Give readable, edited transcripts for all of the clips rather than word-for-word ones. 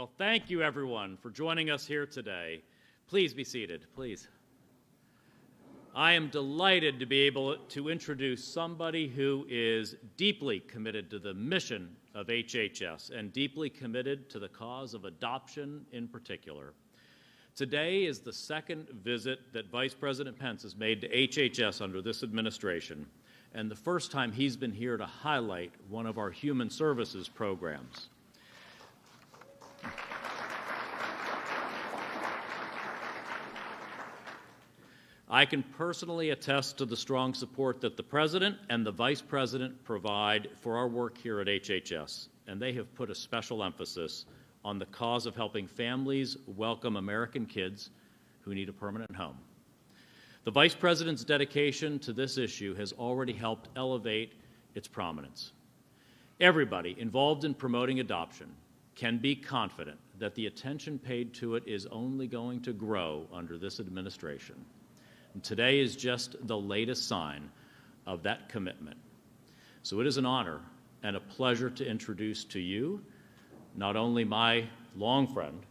Well, thank you, everyone, for joining us here today. Please be seated, please. I am delighted to be able to introduce somebody who is deeply committed to the mission of HHS and deeply committed to the cause of adoption in particular. Today is the second visit that Vice President Pence has made to HHS under this administration, and the first time he's been here to highlight one of our human services programs. I can personally attest to the strong support that the President and the Vice President provide for our work here at HHS, and they have put a special emphasis on the cause of helping families welcome American kids who need a permanent home. The Vice President's dedication to this issue has already helped elevate its prominence. Everybody involved in promoting adoption can be confident that the attention paid to it is only going to grow under this administration. And today is just the latest sign of that commitment. So it is an honor and a pleasure to introduce to you not only my long friend,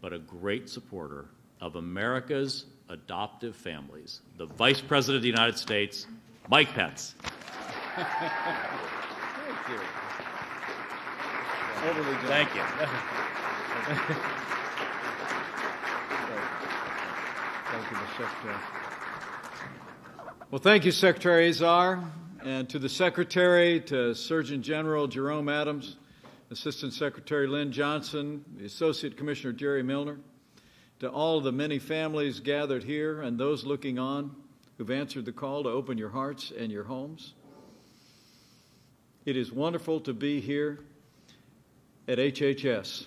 but a great supporter of America's adoptive families, the Vice President of the United States, Mike Pence. Thank you. Thank you. Thank you, Mr. Secretary. Well, thank you, Secretary Azar, and to the Secretary, to Surgeon General Jerome Adams, Assistant Secretary Lynn Johnson, the Associate Commissioner Jerry Milner, to all the many families gathered here and those looking on who've answered the call to open your hearts and your homes. It is wonderful to be here at HHS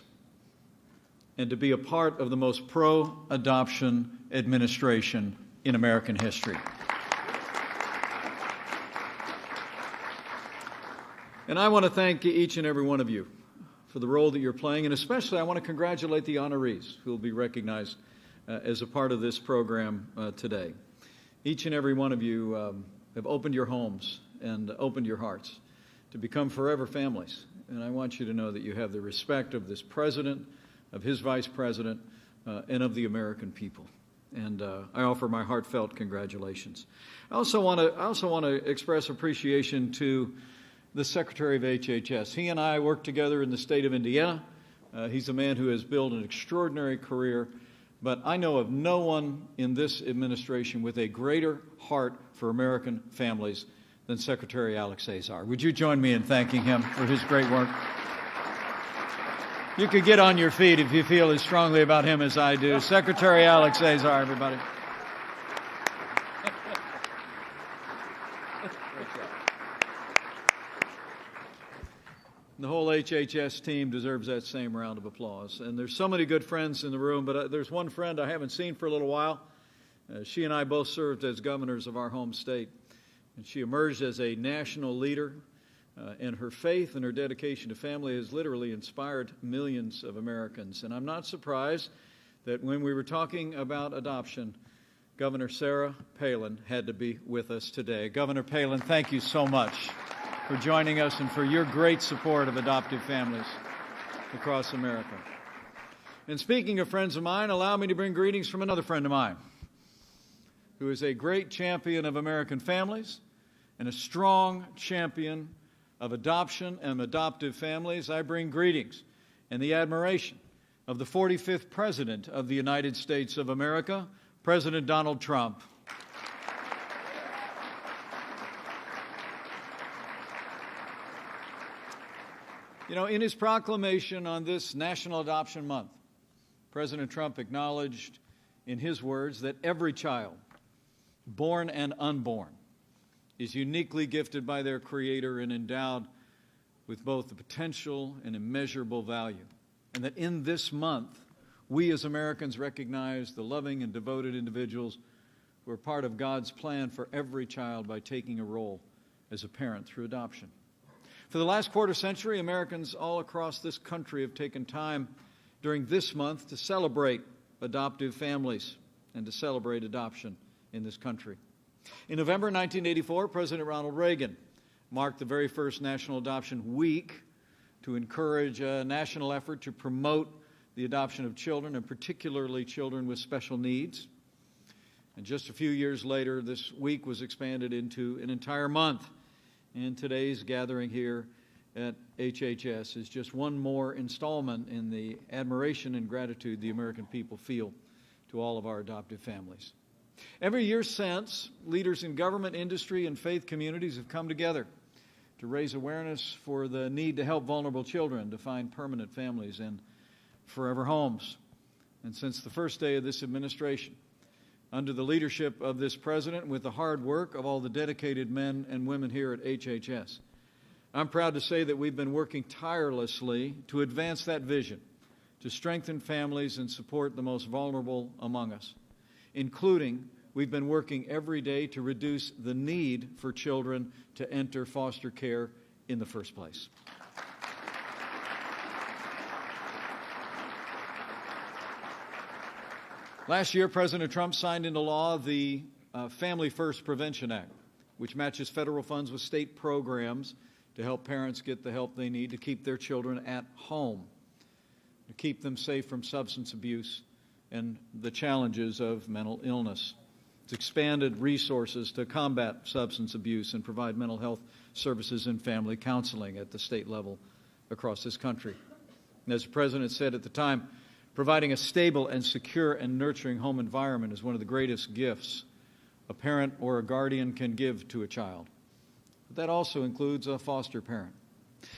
and to be a part of the most pro-adoption administration in American history. And I want to thank each and every one of you for the role that you're playing, and especially I want to congratulate the honorees who will be recognized as a part of this program today. Each and every one of you have opened your homes and opened your hearts to become forever families. And I want you to know that you have the respect of this President, of his Vice President, and of the American people. And I offer my heartfelt congratulations. I also want to express appreciation to the Secretary of HHS. He and I worked together in the state of Indiana. He's a man who has built an extraordinary career, but I know of no one in this administration with a greater heart for American families than Secretary Alex Azar. Would you join me in thanking him for his great work? You could get on your feet if you feel as strongly about him as I do. Secretary Alex Azar, everybody. The whole HHS team deserves that same round of applause. And there's so many good friends in the room, but there's one friend I haven't seen for a little while. She and I both served as governors of our home state. And she emerged as a national leader, and her faith and her dedication to family has literally inspired millions of Americans. And I'm not surprised that when we were talking about adoption, Governor Sarah Palin had to be with us today. Governor Palin, thank you so much for joining us and for your great support of adoptive families across America. And speaking of friends of mine, allow me to bring greetings from another friend of mine who is a great champion of American families and a strong champion of adoption and adoptive families. I bring greetings and the admiration of the 45th President of the United States of America, President Donald Trump. You know, in his proclamation on this National Adoption Month, President Trump acknowledged in his words that every child, born and unborn, is uniquely gifted by their Creator and endowed with both the potential and immeasurable value. And that in this month, we as Americans recognize the loving and devoted individuals who are part of God's plan for every child by taking a role as a parent through adoption. For the last quarter century, Americans all across this country have taken time during this month to celebrate adoptive families and to celebrate adoption in this country. In November 1984, President Ronald Reagan marked the very first National Adoption Week to encourage a national effort to promote the adoption of children, and particularly children with special needs. And just a few years later, this week was expanded into an entire month. And today's gathering here at HHS is just one more installment in the admiration and gratitude the American people feel to all of our adoptive families. Every year since, leaders in government, industry, and faith communities have come together to raise awareness for the need to help vulnerable children to find permanent families and forever homes. And since the first day of this administration, under the leadership of this president, with the hard work of all the dedicated men and women here at HHS, I'm proud to say that we've been working tirelessly to advance that vision, to strengthen families and support the most vulnerable among us, including we've been working every day to reduce the need for children to enter foster care in the first place. Last year, President Trump signed into law the Family First Prevention Act, which matches federal funds with state programs to help parents get the help they need to keep their children at home, to keep them safe from substance abuse and the challenges of mental illness. It's expanded resources to combat substance abuse and provide mental health services and family counseling at the state level across this country. And as the President said at the time, providing a stable and secure and nurturing home environment is one of the greatest gifts a parent or a guardian can give to a child. But that also includes a foster parent.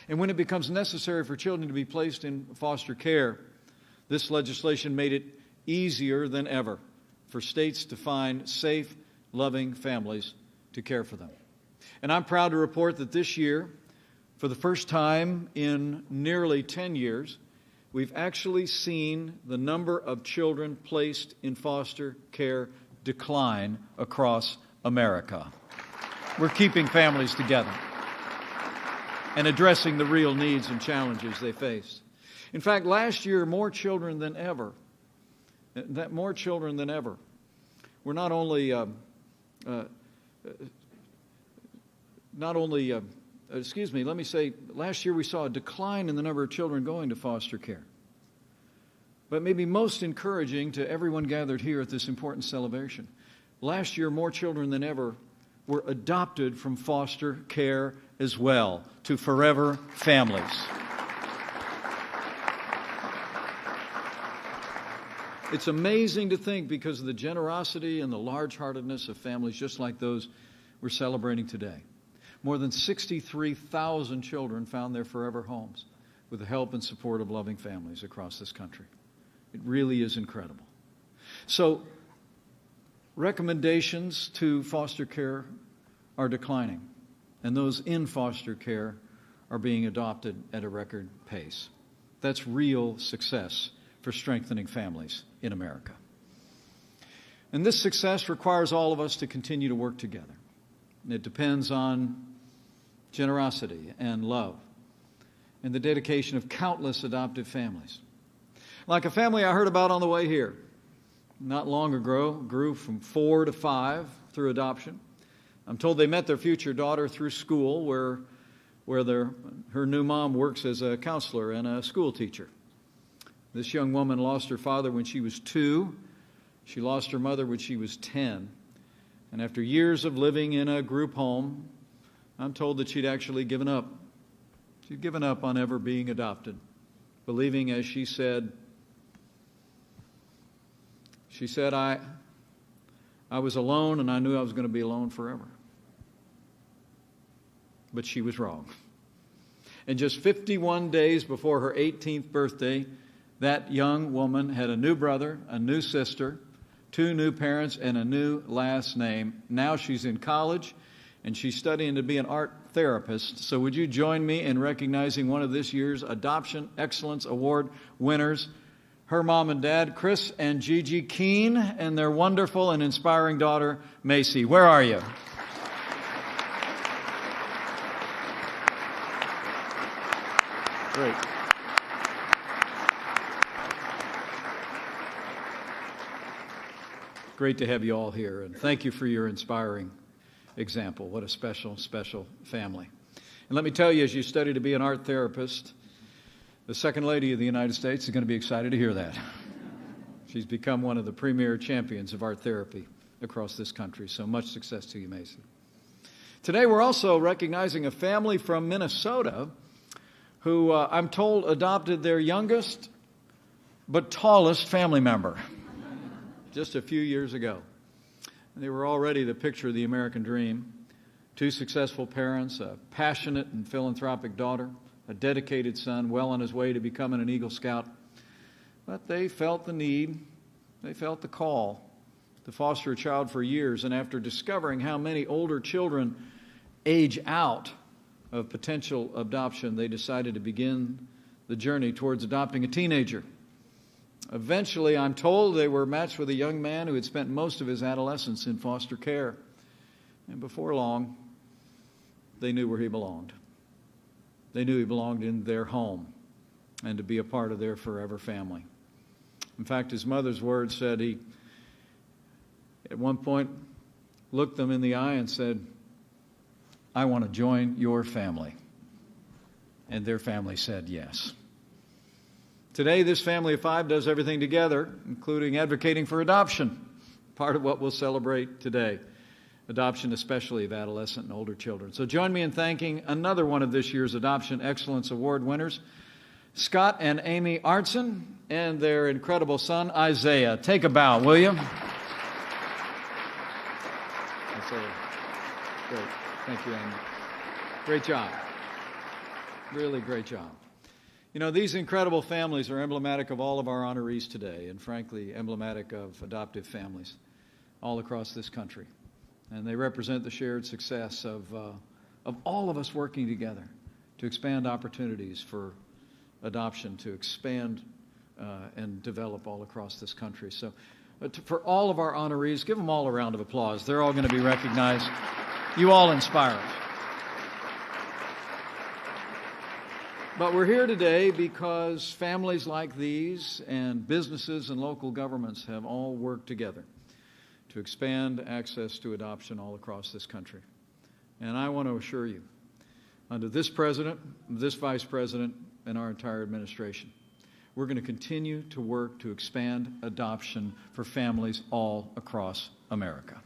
And when it becomes necessary for children to be placed in foster care, this legislation made it easier than ever for states to find safe, loving families to care for them. And I'm proud to report that this year, for the first time in nearly 10 years, we've actually seen the number of children placed in foster care decline across America. We're keeping families together and addressing the real needs and challenges they face. In fact, last year, more children than ever, were not only last year we saw a decline in the number of children going to foster care. But maybe most encouraging to everyone gathered here at this important celebration, last year more children than ever were adopted from foster care as well to forever families. It's amazing to think, because of the generosity and the large-heartedness of families just like those we're celebrating today, more than 63,000 children found their forever homes with the help and support of loving families across this country. It really is incredible. So, recommendations to foster care are declining, and those in foster care are being adopted at a record pace. That's real success for strengthening families in America. And this success requires all of us to continue to work together. It depends on generosity and love and the dedication of countless adoptive families. Like a family I heard about on the way here, not long ago, grew from 4 to 5 through adoption. I'm told they met their future daughter through school, where her new mom works as a counselor and a school teacher. This young woman lost her father when she was 2. She lost her mother when she was 10. And after years of living in a group home, I'm told that she'd actually given up. She'd given up on ever being adopted, believing, as she said, I was alone and I knew I was going to be alone forever. But she was wrong. And just 51 days before her 18th birthday, that young woman had a new brother, a new sister, 2 new parents, and a new last name. Now she's in college, and she's studying to be an art therapist. So would you join me in recognizing one of this year's Adoption Excellence Award winners, her mom and dad, Chris and Gigi Keene, and their wonderful and inspiring daughter, Macy. Where are you? Great. Great to have you all here, and thank you for your inspiring example. What a special, special family. And let me tell you, as you study to be an art therapist, The Second Lady of the United States is going to be excited to hear that. She's become one of the premier champions of art therapy across this country. So much success to you, Macy. Today we're also recognizing a family from Minnesota who, I'm told, adopted their youngest but tallest family member just a few years ago. They were already the picture of the American dream. Two successful parents, a passionate and philanthropic daughter, a dedicated son, well on his way to becoming an Eagle Scout. But they felt the need, they felt the call to foster a child for years. And after discovering how many older children age out of potential adoption, they decided to begin the journey towards adopting a teenager. Eventually, I'm told, they were matched with a young man who had spent most of his adolescence in foster care. And before long, they knew where he belonged. They knew he belonged in their home and to be a part of their forever family. In fact, his mother's words said he, at one point, looked them in the eye and said, "I want to join your family." And their family said yes. Today, this family of five does everything together, including advocating for adoption, part of what we'll celebrate today. Adoption, especially of adolescent and older children. So join me in thanking another one of this year's Adoption Excellence Award winners, Scott and Amy Artson, and their incredible son, Isaiah. Take a bow, will you? That's great. Thank you, Amy. Great job. Really great job. You know, these incredible families are emblematic of all of our honorees today, and frankly, emblematic of adoptive families all across this country. And they represent the shared success of all of us working together to expand opportunities for adoption, to expand and develop all across this country. So for all of our honorees, give them all a round of applause. They're all going to be recognized. You all inspire us. But we're here today because families like these and businesses and local governments have all worked together to expand access to adoption all across this country. And I want to assure you, under this president, this vice president, and our entire administration, we're going to continue to work to expand adoption for families all across America.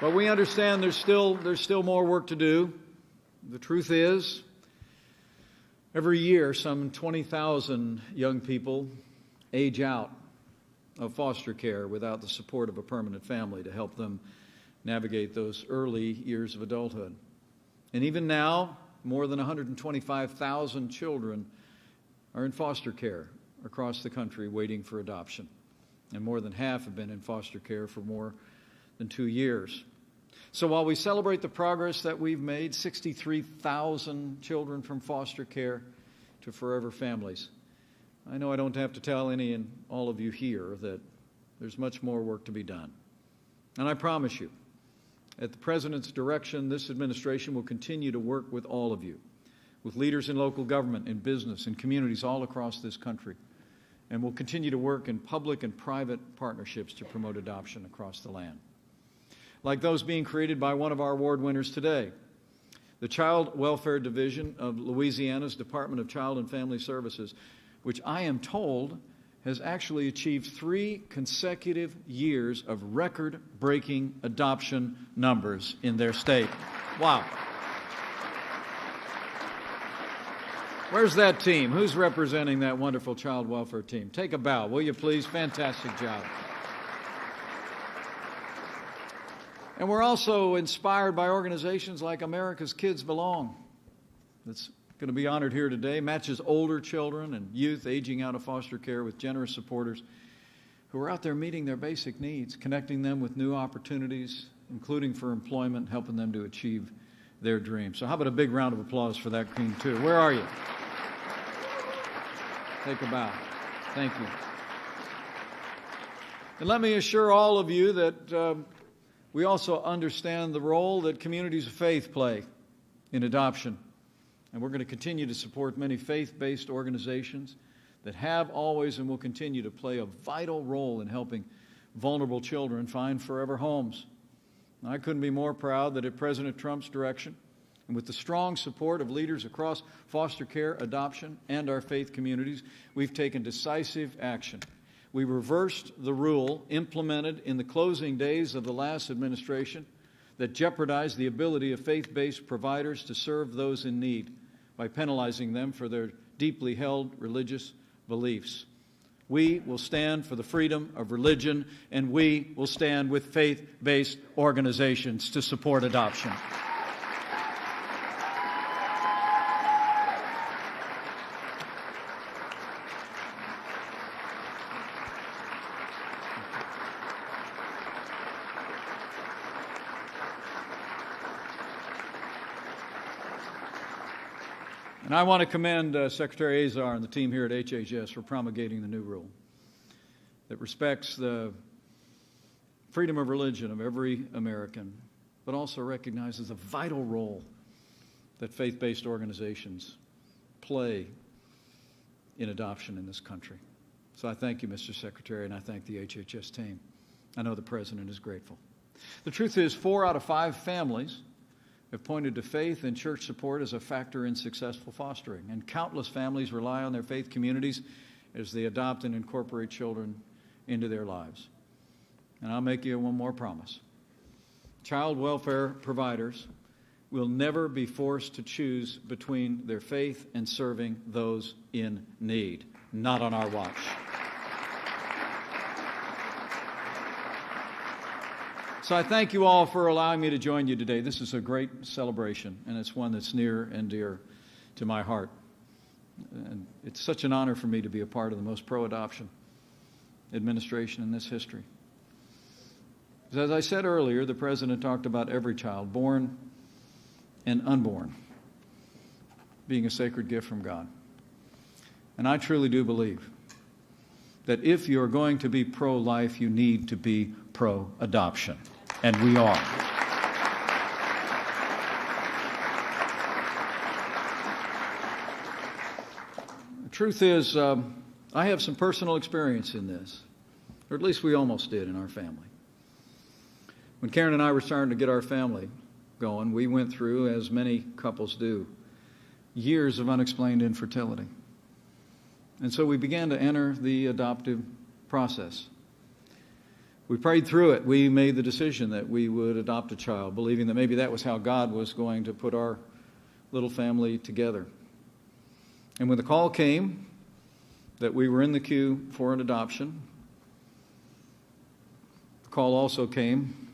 But we understand there's still more work to do. The truth is, every year some 20,000 young people age out of foster care without the support of a permanent family to help them navigate those early years of adulthood. And even now, more than 125,000 children are in foster care across the country waiting for adoption. And more than half have been in foster care for more than 2 years. So while we celebrate the progress that we've made, 63,000 children from foster care to forever families, I know I don't have to tell any and all of you here that there's much more work to be done. And I promise you, at the President's direction, this administration will continue to work with all of you, with leaders in local government, in business, in communities all across this country. And we'll continue to work in public and private partnerships to promote adoption across the land, like those being created by one of our award winners today. The Child Welfare Division of Louisiana's Department of Child and Family Services, which I am told has actually achieved 3 consecutive years of record-breaking adoption numbers in their state. Wow. Where's that team? Who's representing that wonderful child welfare team? Take a bow, will you please? Fantastic job. And we're also inspired by organizations like America's Kids Belong, that's going to be honored here today, matches older children and youth aging out of foster care with generous supporters who are out there meeting their basic needs, connecting them with new opportunities, including for employment, helping them to achieve their dreams. So how about a big round of applause for that team, too? Where are you? Take a bow. Thank you. And let me assure all of you that we also understand the role that communities of faith play in adoption. And we're going to continue to support many faith-based organizations that have always and will continue to play a vital role in helping vulnerable children find forever homes. And I couldn't be more proud that at President Trump's direction, And with the strong support of leaders across foster care, adoption, and our faith communities, we've taken decisive action. We reversed the rule implemented in the closing days of the last administration that jeopardized the ability of faith-based providers to serve those in need by penalizing them for their deeply held religious beliefs. We will stand for the freedom of religion, and we will stand with faith-based organizations to support adoption. And I want to commend Secretary Azar and the team here at HHS for promulgating the new rule that respects the freedom of religion of every American, but also recognizes the vital role that faith-based organizations play in adoption in this country. So I thank you, Mr. Secretary, and I thank the HHS team. I know the President is grateful. The truth is, 4 out of 5 families have pointed to faith and church support as a factor in successful fostering, and countless families rely on their faith communities as they adopt and incorporate children into their lives. And I'll make you one more promise. Child welfare providers will never be forced to choose between their faith and serving those in need. Not on our watch. So I thank you all for allowing me to join you today. This is a great celebration, and it's one that's near and dear to my heart. And it's such an honor for me to be a part of the most pro-adoption administration in this history. As I said earlier, the President talked about every child, born and unborn, being a sacred gift from God. And I truly do believe that if you're going to be pro-life, you need to be pro-adoption. And we are. The truth is, I have some personal experience in this, or at least we almost did in our family. When Karen and I were starting to get our family going, we went through, as many couples do, years of unexplained infertility. And so we began to enter the adoptive process. We prayed through it. We made the decision that we would adopt a child, believing that maybe that was how God was going to put our little family together. And when the call came that we were in the queue for an adoption, the call also came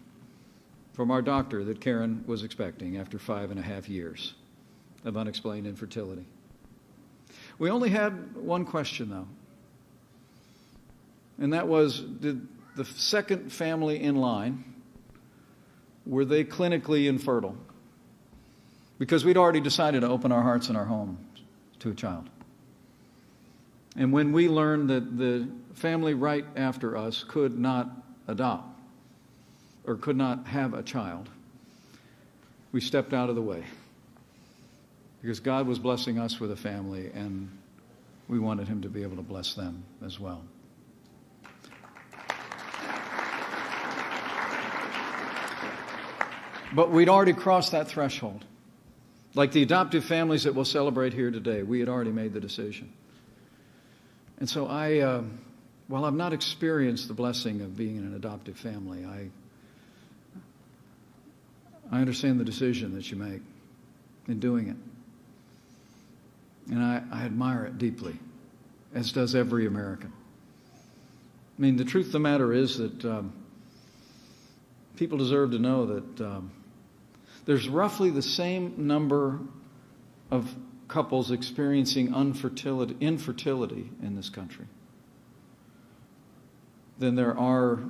from our doctor that Karen was expecting after 5.5 years of unexplained infertility. We only had one question, though, and that was, did the second family in line, were they clinically infertile? Because we'd already decided to open our hearts and our homes to a child. And when we learned that the family right after us could not adopt or could not have a child, we stepped out of the way. Because God was blessing us with a family, and we wanted Him to be able to bless them as well. But we'd already crossed that threshold. Like the adoptive families that we'll celebrate here today, we had already made the decision. And so while I've not experienced the blessing of being in an adoptive family, I understand the decision that you make in doing it. And I admire it deeply, as does every American. I mean, the truth of the matter is that people deserve to know that there's roughly the same number of couples experiencing infertility in this country than there are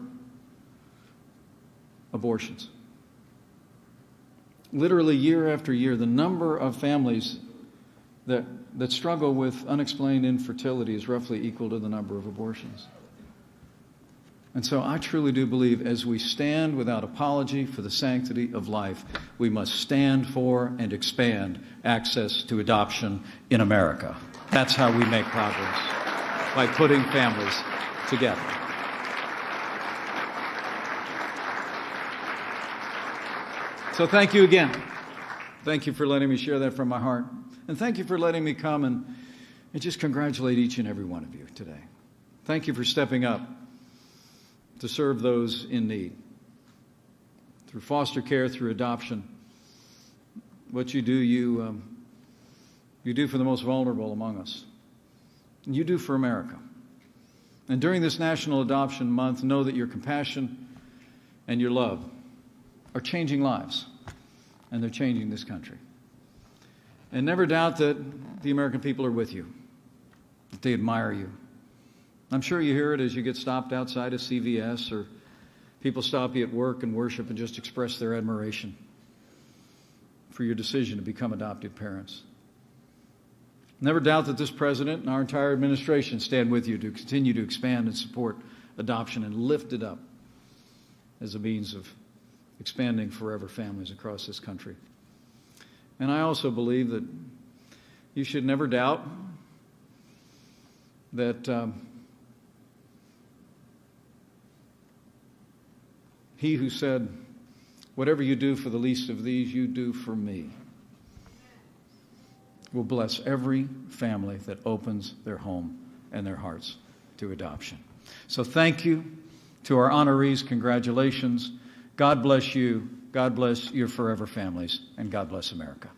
abortions. Literally year after year, the number of families that struggle with unexplained infertility is roughly equal to the number of abortions. And so I truly do believe as we stand without apology for the sanctity of life, we must stand for and expand access to adoption in America. That's how we make progress, by putting families together. So thank you again Thank you for letting me share that from my heart. And thank you for letting me come and just congratulate each and every one of you today. Thank you for stepping up to serve those in need. Through foster care, through adoption, what you do, you do for the most vulnerable among us. And you do for America. And during this National Adoption Month, know that your compassion and your love are changing lives, and they're changing this country. And never doubt that the American people are with you, that they admire you. I'm sure you hear it as you get stopped outside of CVS, or people stop you at work and worship and just express their admiration for your decision to become adoptive parents. Never doubt that this president and our entire administration stand with you to continue to expand and support adoption and lift it up as a means of expanding forever families across this country. And I also believe that you should never doubt that he who said, "Whatever you do for the least of these, you do for me," will bless every family that opens their home and their hearts to adoption. So thank you to our honorees. Congratulations. God bless you. God bless your forever families. And God bless America.